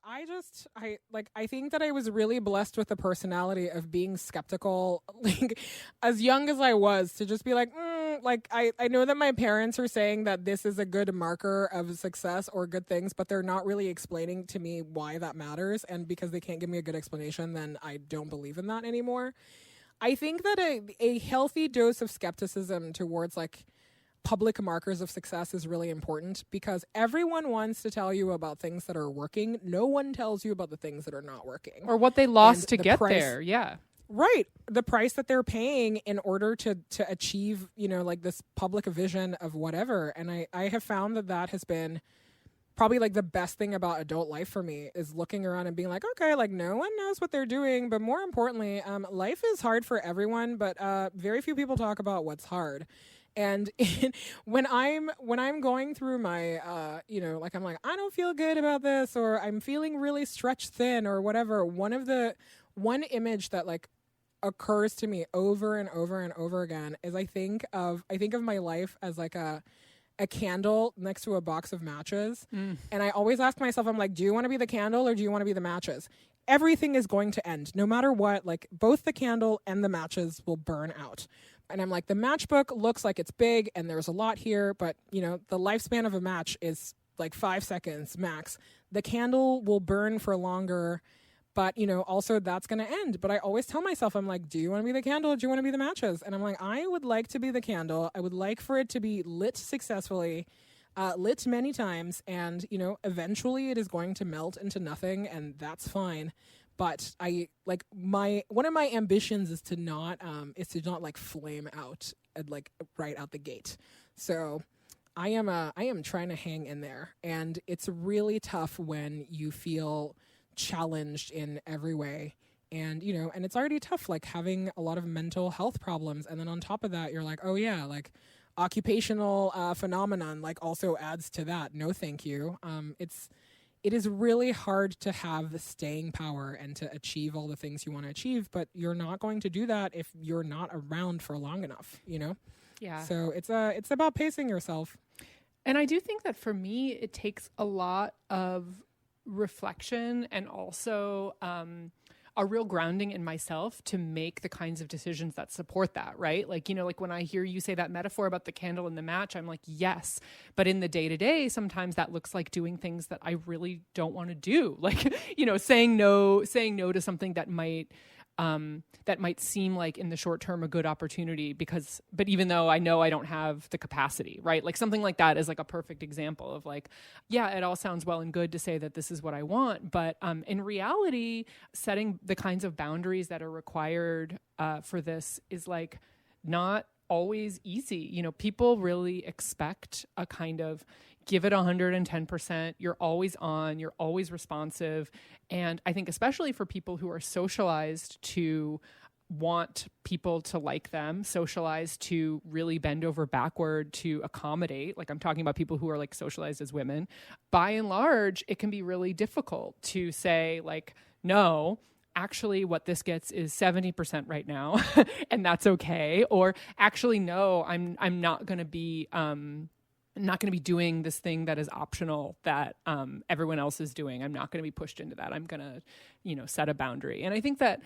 I think that I was really blessed with the personality of being skeptical, like as young as I was, to just be like, I know that my parents are saying that this is a good marker of success or good things, but they're not really explaining to me why that matters. And because they can't give me a good explanation, then I don't believe in that anymore. I think that a healthy dose of skepticism towards like public markers of success is really important, because everyone wants to tell you about things that are working. No one tells you about the things that are not working. Or what they lost And to the get price- there. Yeah. Right. The price that they're paying in order to achieve, like this public vision of whatever. And I have found that has been probably like the best thing about adult life for me, is looking around and being like, okay, like no one knows what they're doing. But more importantly, life is hard for everyone, but very few people talk about what's hard. And when I'm going through my, like I'm like, I don't feel good about this, or I'm feeling really stretched thin or whatever. One image that like occurs to me over and over and over again is I think of my life as like a candle next to a box of matches. And I always ask myself, I'm like, do you want to be the candle or do you want to be the matches? Everything is going to end no matter what. Like both the candle and the matches will burn out. And I'm like, the matchbook looks like it's big and there's a lot here, but the lifespan of a match is like 5 seconds max. The candle will burn for longer, but also that's going to end. But I always tell myself, I'm like, do you want to be the candle or do you want to be the matches? And I'm like, I would like to be the candle. I would like for it to be lit successfully, lit many times. And, eventually it is going to melt into nothing, and that's fine. But one of my ambitions is to not like flame out like right out the gate. So I am trying to hang in there, and it's really tough when you feel challenged in every way. And and it's already tough, like having a lot of mental health problems, and then on top of that you're like, oh yeah, like occupational phenomenon like also adds to that. No thank you. It is really hard to have the staying power and to achieve all the things you want to achieve, but you're not going to do that if you're not around for long enough, Yeah. So it's about pacing yourself. And I do think that for me, it takes a lot of reflection and also a real grounding in myself to make the kinds of decisions that support that, right? Like, like when I hear you say that metaphor about the candle and the match, I'm like, yes. But in the day to day, sometimes that looks like doing things that I really don't want to do. Like, saying no to something that might seem like in the short term a good opportunity, but even though I know I don't have the capacity, right? Like something like that is like a perfect example of like, yeah, it all sounds well and good to say that this is what I want, but in reality, setting the kinds of boundaries that are required for this is like not always easy. People really expect a kind of give it 110%. You're always on, you're always responsive. And I think especially for people who are socialized to want people to like them, socialized to really bend over backward to accommodate, like I'm talking about people who are like socialized as women, by and large, it can be really difficult to say like, no, actually what this gets is 70% right now and that's okay. Or actually, no, I'm not going to be doing this thing that is optional that everyone else is doing. I'm not going to be pushed into that. I'm going to, set a boundary. And I think that